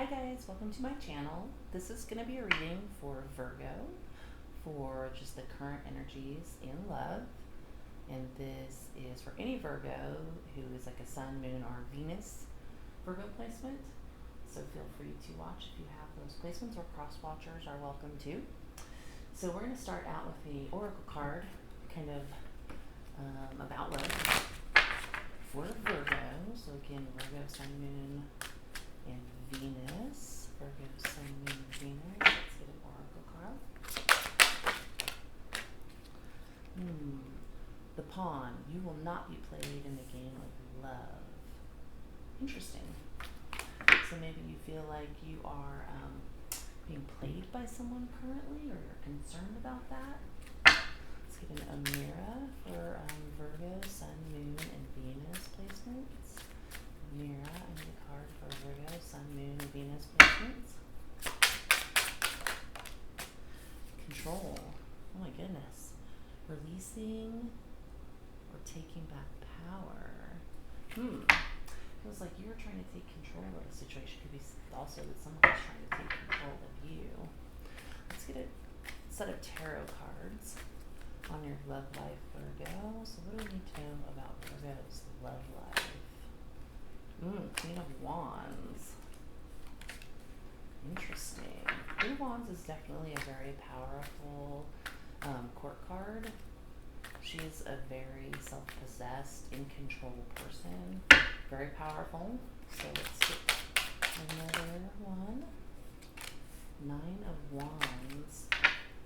guys, welcome to my channel. This is going to be a reading for Virgo, for just the current energies in love. And this is for any Virgo who is like a Sun, Moon, or Venus Virgo placement. So feel free to watch if you have those placements, or cross watchers are welcome too. So we're going to start out with the Oracle card, kind of about love for Virgo. So again, Virgo, Sun, Moon, and Venus. Virgo, Sun, Moon, and Venus. Let's get an Oracle card. The Pawn. You will not be played in the game of love. Interesting. So maybe you feel like you are being played by someone currently, or you're concerned about that. Let's get an Amira for Virgo, Sun, Moon, and Venus placements. Amira, I need a card for Virgo, Sun, Moon, and Venus placements. Control. Oh my goodness. Releasing or taking back power. Feels like you're trying to take control of a situation. Could be also that someone is trying to take control of you. Let's get a set of tarot cards on your love life, Virgo. So what do we need to know about Virgo's love life? Queen of Wands. Interesting. Queen of Wands is definitely a very powerful court card. She's a very self-possessed, in-control person. Very powerful. So let's get another one. Nine of Wands.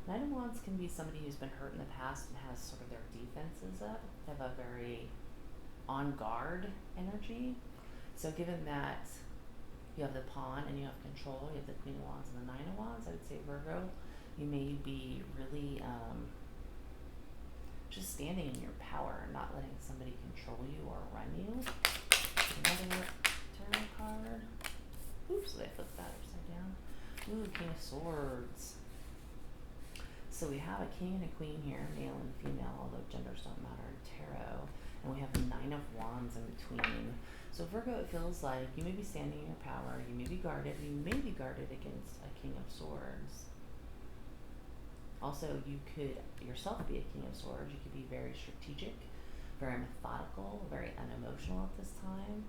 Nine of Wands can be somebody who's been hurt in the past and has sort of their defenses up. They have a very on guard energy. So given that you have the Pawn and you have control, you have the Queen of Wands and the Nine of Wands, I would say Virgo, you may be really just standing in your power, not letting somebody control you or run you. Another tarot card. Oops, I flipped that upside down. Ooh, King of Swords. So we have a king and a queen here, male and female, although genders don't matter in tarot. And we have the Nine of Wands in between. So Virgo, it feels like you may be standing in your power, you may be guarded, you may be guarded against a King of Swords. Also, you could yourself be a King of Swords. You could be very strategic, very methodical, very unemotional at this time.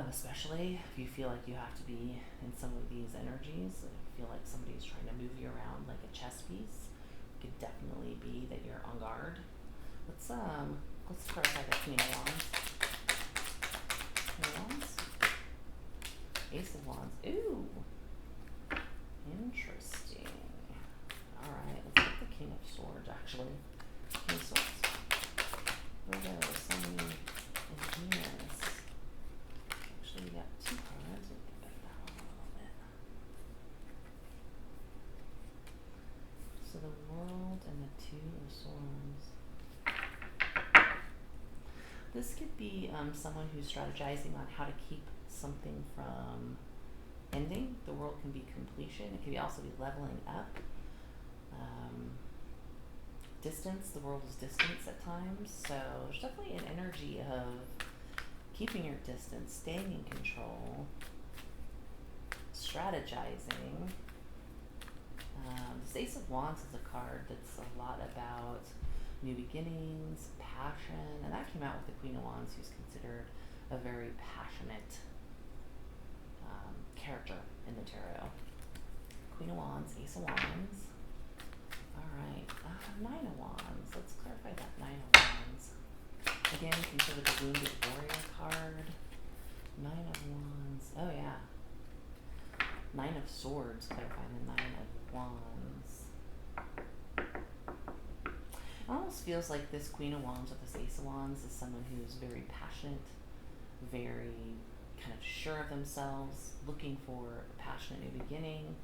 Especially if you feel like you have to be in some of these energies. I feel like somebody's trying to move you around like a chess piece. It could definitely be that you're on guard. Let's clarify the Queen of Wands. Queen of Wands. Ace of Wands. Ooh. Interesting. Alright, let's get the King of Swords actually. King of Swords. Virgo, Sun, Moon, and Venus. Actually, we got two cards. We'll get back that one a little bit. So the World and the Two of Swords. This could be someone who's strategizing on how to keep something from ending. The World can be completion. It could also be leveling up. Distance. The World is distance at times. So there's definitely an energy of keeping your distance, staying in control, strategizing. This Ace of Wands is a card that's a lot about new beginnings, passion, and that came out with the Queen of Wands, who's considered a very passionate character in the tarot. Queen of Wands, Ace of Wands. Alright, Nine of Wands. Let's clarify that Nine of Wands. Again, consider the Wounded Warrior card. Nine of Wands. Oh yeah. Nine of Swords. Clarify the Nine of Wands. It almost feels like this Queen of Wands with this Ace of Wands is someone who's very passionate, very kind of sure of themselves, looking for a passionate new beginning.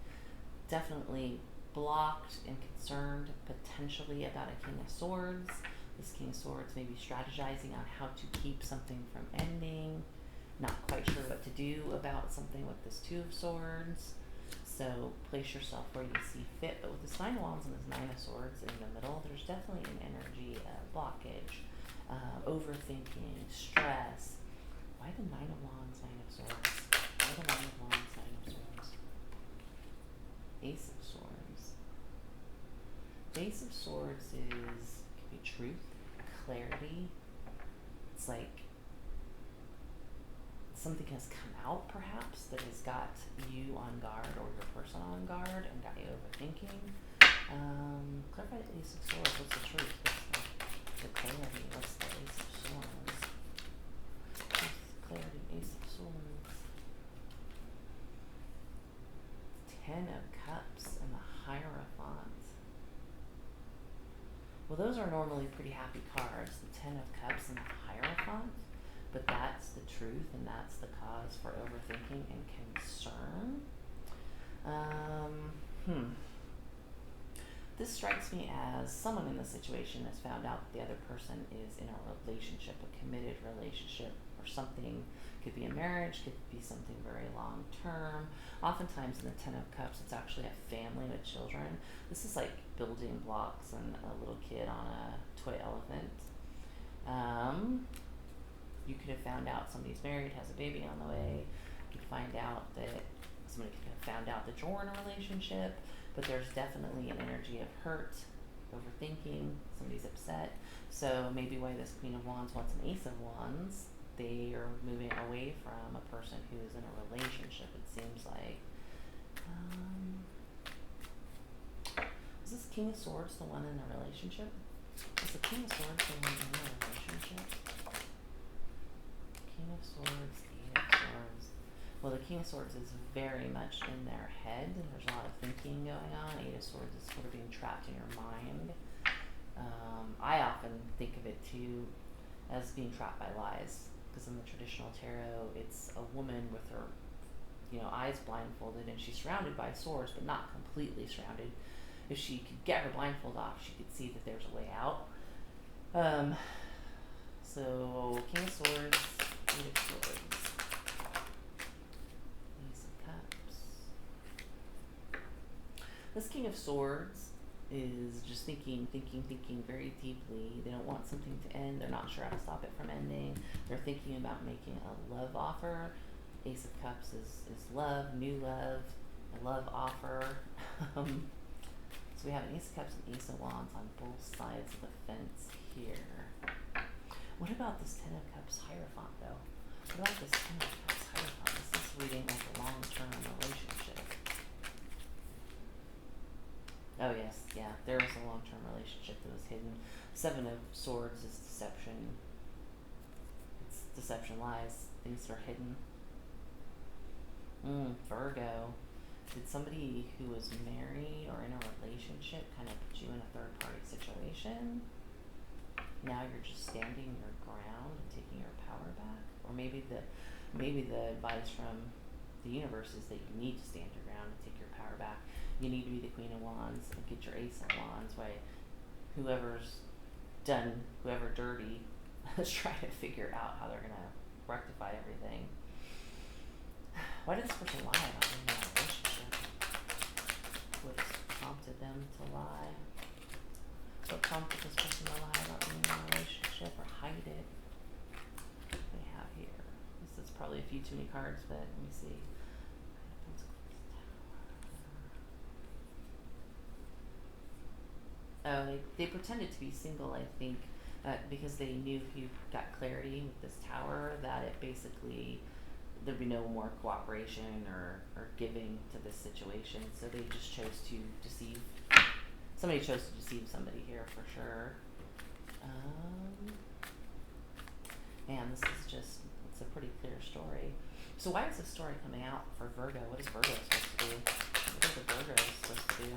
Definitely blocked and concerned potentially about a King of Swords. This King of Swords may be strategizing on how to keep something from ending, not quite sure what to do about something with this Two of Swords. So place yourself where you see fit. But with this Nine of Wands and this Nine of Swords in the middle, there's definitely an energy of blockage, overthinking, stress. Why the Nine of Wands, Nine of Swords? Why the Nine of Wands, Nine of Swords? Ace of Swords. The Ace of Swords could be truth, clarity. It's like something has come out, perhaps, that has got you on guard or your person on guard and got you overthinking. Clarify the Ace of Swords. What's the truth? What's the clarity? What's the Ace of Swords? Clarity, Ace of Swords. 10 of Cups and the Hierophant. Well, those are normally pretty happy cards, the 10 of Cups and the Hierophant, but that's the truth and that's the cause for overthinking and concern. This strikes me as someone in this situation has found out that the other person is in a relationship, a committed relationship, or something. Could be a marriage, could be something very long term. Oftentimes in the 10 of Cups, it's actually a family with children. This is like building blocks and a little kid on a toy elephant. You could have found out somebody's married, has a baby on the way. You could find out that somebody could have found out that you're in a relationship, but there's definitely an energy of hurt, overthinking, somebody's upset. So maybe why this Queen of Wands wants an Ace of Wands, they are moving away from a person who is in a relationship, it seems like. Is this King of Swords the one in the relationship? Is the King of Swords the one in the relationship? King of Swords, Eight of Swords. Well, the King of Swords is very much in their head, and there's a lot of thinking going on. Eight of Swords is sort of being trapped in your mind. I often think of it too as being trapped by lies, because in the traditional tarot, it's a woman with her, eyes blindfolded, and she's surrounded by swords, but not completely surrounded. If she could get her blindfold off, she could see that there's a way out. So King of Swords, Eight of Swords, Ace of Cups. This King of Swords is just thinking very deeply. They don't want something to end. They're not sure how to stop it from ending. They're thinking about making a love offer. Ace of Cups is love, new love, a love offer. So we have an Ace of Cups and Ace of Wands on both sides of the fence here. What about this 10 of Cups Hierophant, though? What about this 10 of Cups Hierophant? This is reading like a long-term relationship. Oh yes, yeah, there was a long-term relationship that was hidden. 7 of Swords is deception. It's deception, lies, things that are hidden. Virgo. Did somebody who was married or in a relationship kind of put you in a third-party situation? Now you're just standing your ground and taking your power back? Or maybe the advice from the universe is that you need to stand your ground and take your power back. You need to be the Queen of Wands and get your Ace of Wands, right? Whoever dirty is trying to figure out how they're going to rectify everything. Why did this person lie about being in a relationship? What has prompted them to lie? What prompted this person to lie about being in a relationship or hide it? What do we have here? This is probably a few too many cards, but let me see. Oh, they pretended to be single, I think, because they knew if you got clarity with this tower, that it basically, there'd be no more cooperation or giving to this situation. So they just chose to deceive. Somebody chose to deceive somebody here for sure. Man, this is just, it's a pretty clear story. So why is this story coming out for Virgo? What is Virgo supposed to do? What is the Virgo supposed to do?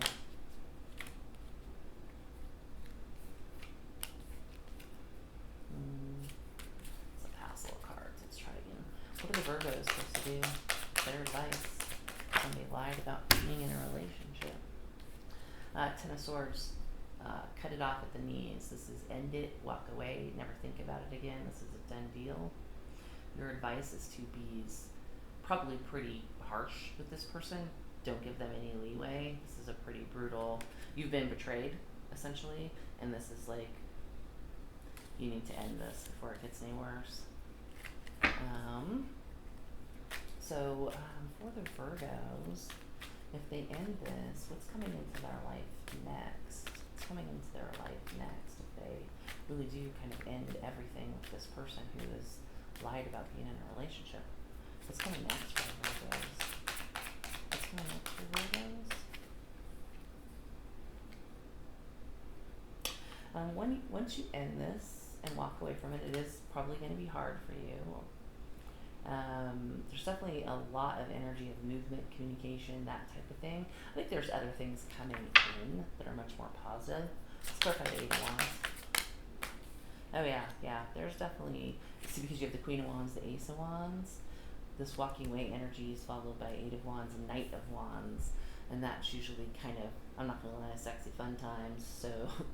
It's a passel of cards. Let's try again. What are the Virgos supposed to do? Their advice. Somebody lied about being in a relationship. 10 of Swords. Cut it off at the knees. This is end it, walk away, never think about it again. This is a done deal. Your advice is to be probably pretty harsh with this person. Don't give them any leeway. This is a pretty brutal, you've been betrayed, essentially, and this is like, you need to end this before it gets any worse. For the Virgos, if they end this, what's coming into their life next? What's coming into their life next if they really do kind of end everything with this person who has lied about being in a relationship? What's coming next for Virgos? What's coming next for Virgos? Once you end this and walk away from it, it is probably going to be hard for you. There's definitely a lot of energy of movement, communication, that type of thing. I think there's other things coming in that are much more positive. Let's clarify the 8 of Wands. Oh yeah, there's definitely, see, because you have the Queen of Wands, the Ace of Wands, this walking away energy is followed by 8 of Wands and Knight of Wands. And that's usually kind of, I'm not going to lie, sexy fun times. So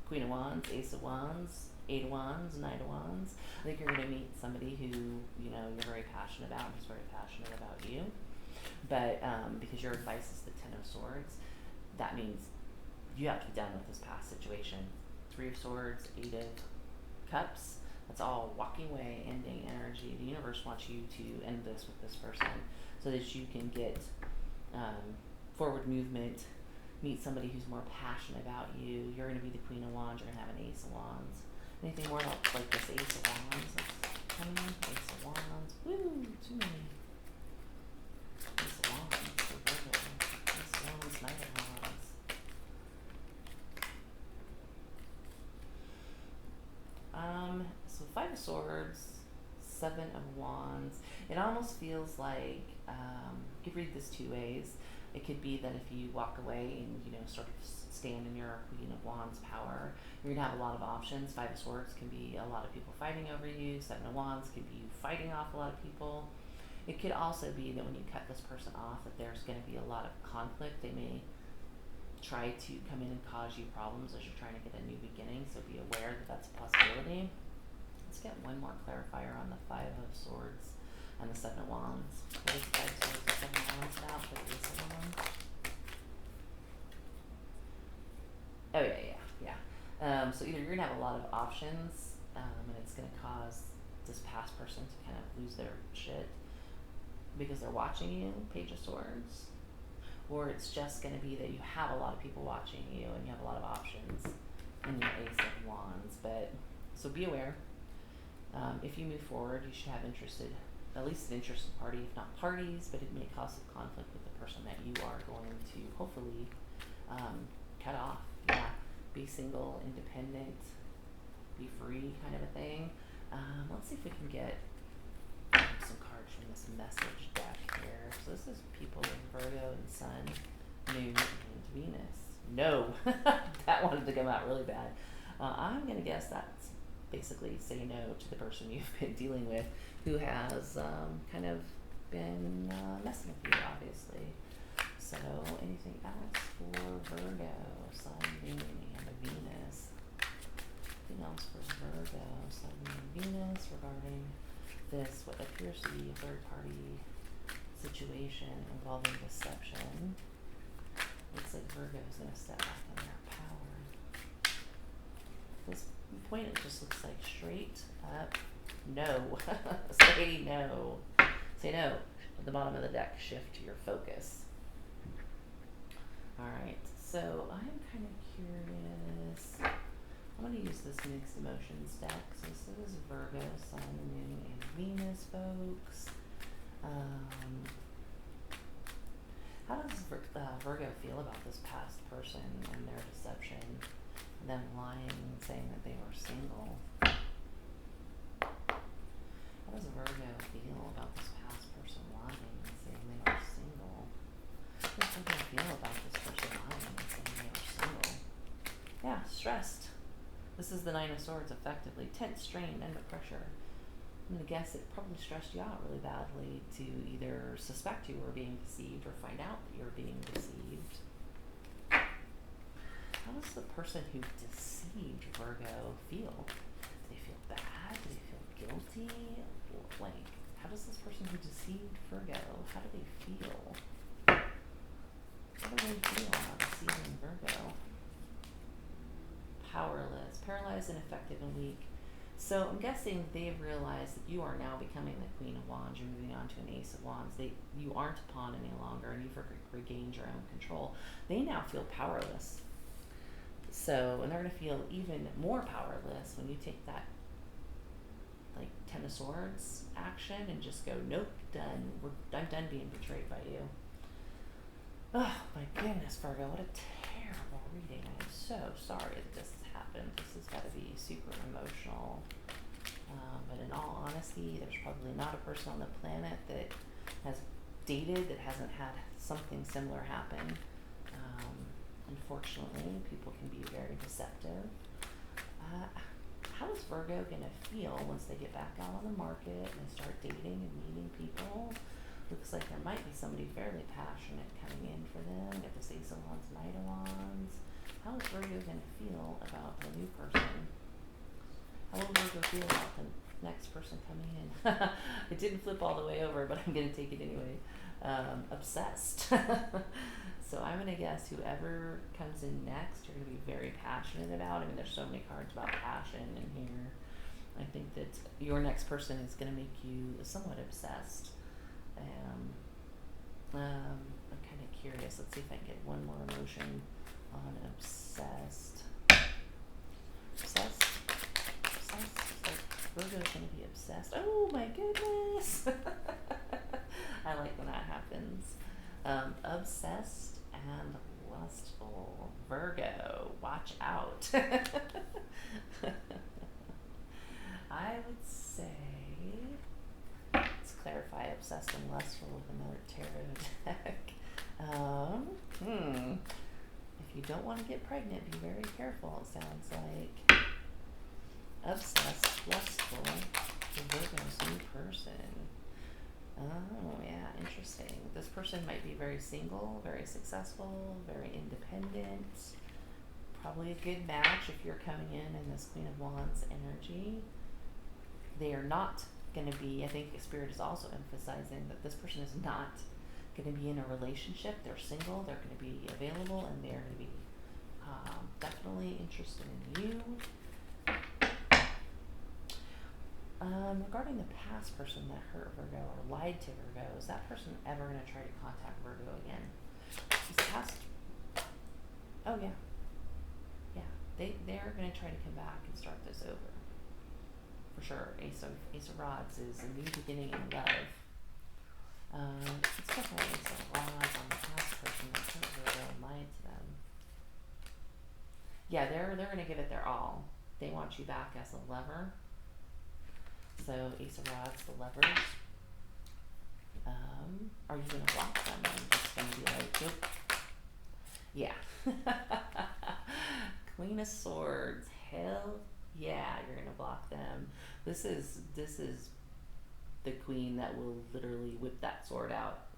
Queen of Wands, Ace of Wands, 8 of Wands, Knight of Wands. I think you're going to meet somebody who, you know, you're very passionate about, who's very passionate about you. But because your advice is the 10 of Swords, that means you have to be done with this past situation. 3 of Swords, 8 of Cups. That's all walking away, ending energy. The universe wants you to end this with this person so that you can get forward movement, meet somebody who's more passionate about you. You're going to be the Queen of Wands. You're going to have an Ace of Wands. Anything more like this Ace of Wands that's coming in? Ace of Wands. Woo! Too many. Ace of Wands. So Virgo. Ace of Wands, Knight of Wands. So 5 of Swords, 7 of Wands. It almost feels like you could read this 2 ways. It could be that if you walk away and, you know, sort of stand in your Queen of Wands power, you're going to have a lot of options. 5 of Swords can be a lot of people fighting over you. 7 of Wands can be you fighting off a lot of people. It could also be that when you cut this person off, that there's going to be a lot of conflict. They may try to come in and cause you problems as you're trying to get a new beginning, so be aware that that's a possibility. Let's get one more clarifier on the 5 of Swords and the 7 of Wands. What is 5 of Swords and 7 of Wands about for the Ace of Wands? Oh yeah. So either you're going to have a lot of options, and it's going to cause this past person to kind of lose their shit because they're watching you, Page of Swords, or it's just going to be that you have a lot of people watching you and you have a lot of options in your Ace of Wands. But so be aware. If you move forward, you should have at least an interested party, if not parties, but it may cause some conflict with the person that you are going to hopefully cut off. Yeah, be single, independent, be free, kind of a thing. Let's see if we can get some cards from this message deck here. So this is people in Virgo and Sun, Moon, and Venus. No, that wanted to come out really bad. I'm going to guess that's basically say no to the person you've been dealing with who has kind of been messing with you, obviously. So anything else for Virgo, Sun, Moon, and Venus? Anything else for Virgo, Sun, Moon, Venus regarding this, what appears to be a third-party situation involving deception? Looks like Virgo is going to step back in their power. This point, it just looks like straight up no. Say no. Say no. At the bottom of the deck, shift your focus. Alright, so I'm kind of curious. I'm going to use this mixed emotions deck. So this is Virgo, Sun, Moon, and Venus, folks. How does Virgo feel about this past person and their deception, them lying and saying that they were single? How does Virgo feel about this past person lying and saying they were single? How does Virgo feel about this person lying and saying they were single? Yeah, stressed. This is the 9 of Swords, effectively. Tense, strained, under pressure. I'm going to guess it probably stressed you out really badly to either suspect you were being deceived or find out that you're being deceived. How does the person who deceived Virgo feel? Do they feel bad? Do they feel guilty? Like, how does this person who deceived Virgo, how do they feel? How do they feel about deceiving Virgo? Powerless, paralyzed, ineffective, and weak. So I'm guessing they've realized that you are now becoming the Queen of Wands. You're moving on to an Ace of Wands. You aren't a pawn any longer, and you've regained your own control. They now feel powerless. So, and they're going to feel even more powerless when you take that, like, Ten of Swords action and just go, nope, done. I'm done being betrayed by you. Oh, my goodness, Virgo, what a terrible reading. I am so sorry that this has happened. This has got to be super emotional. But in all honesty, there's probably not a person on the planet that has dated that hasn't had something similar happen. Unfortunately, people can be very deceptive. How is Virgo going to feel once they get back out on the market and they start dating and meeting people? Looks like there might be somebody fairly passionate coming in for them. Get this Ace of Wands, Knight of Wands. How is Virgo going to feel about the new person? How will Virgo feel about the next person coming in? It didn't flip all the way over, but I'm going to take it anyway. Obsessed. So I'm going to guess whoever comes in next, you're going to be very passionate about. I mean, there's so many cards about passion in here. I think that your next person is going to make you somewhat obsessed. I'm kind of curious. Let's see if I can get one more emotion on obsessed. Obsessed. Like Virgo's going to be obsessed. Oh my goodness. I like when that happens. Obsessed and lustful. Virgo, watch out. I would say, let's clarify obsessed and lustful with another tarot deck. If you don't want to get pregnant, be very careful, it sounds like. Obsessed, lustful, the Virgo's new person. Oh, yeah, interesting. This person might be very single, very successful, very independent. Probably a good match if you're coming in this Queen of Wands energy. They are not going to be, I think Spirit is also emphasizing that this person is not going to be in a relationship. They're single, they're going to be available, and they're going to be definitely interested in you. Regarding the past person that hurt Virgo or lied to Virgo, is that person ever going to try to contact Virgo again? Oh yeah. Yeah, they're going to try to come back and start this over. For sure. Ace of Rods is a new beginning in love. Let's check out Ace of Rods on the past person that hurt Virgo and lied to them. Yeah, they're going to give it their all. They want you back as a lover. So Ace of Rods, the lovers. Are you going to block them? I'm just going to be like, nope. Yeah. Queen of Swords. Hell yeah, you're going to block them. This is the queen that will literally whip that sword out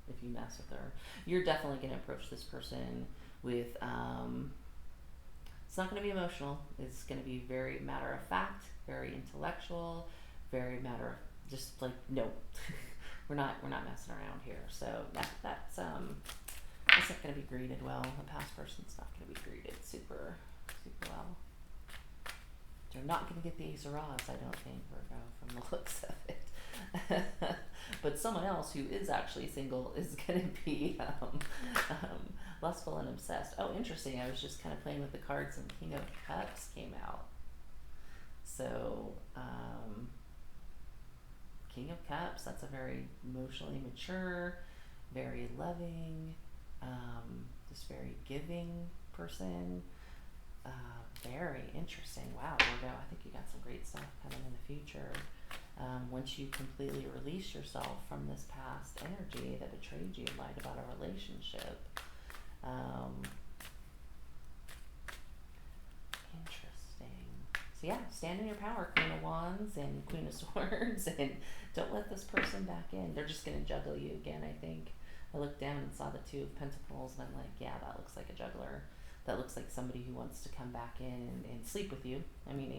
if you mess with her. You're definitely going to approach this person with, it's not going to be emotional. It's going to be very matter of fact, very intellectual, very matter of just like, no, we're not messing around here. So that's not going to be greeted well. The past person's not going to be greeted super well. They're not going to get the Ace of Rods, I don't think, Virgo, from the looks of it. But someone else who is actually single is going to be lustful and obsessed. Oh, interesting. I was just kind of playing with the cards and King of Cups came out. So, King of Cups, that's a very emotionally mature, very loving, just very giving person. Very interesting. Wow, Virgo, I think you got some great stuff coming in the future. Once you completely release yourself from this past energy that betrayed you, lied about a relationship. Interesting. So yeah, stand in your power, Queen of Wands and Queen of Swords, and don't let this person back in. They're just going to juggle you again, I think. I looked down and saw the Two of Pentacles, and I'm like, yeah, that looks like a juggler. That looks like somebody who wants to come back in and sleep with you. I mean,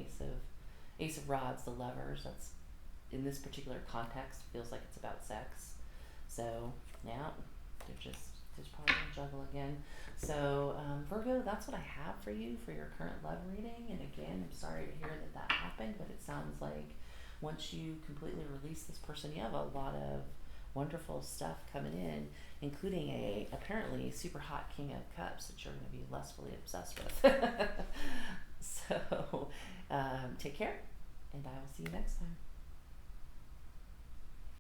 Ace of Rods, the lovers, that's in this particular context feels like it's about sex. So yeah, they're probably gonna juggle again. So, Virgo, that's what I have for you for your current love reading. And again, I'm sorry to hear that that happened, but it sounds like once you completely release this person, you have a lot of wonderful stuff coming in, including a apparently super hot King of Cups that you're going to be lustfully obsessed with. So, take care, and I will see you next time.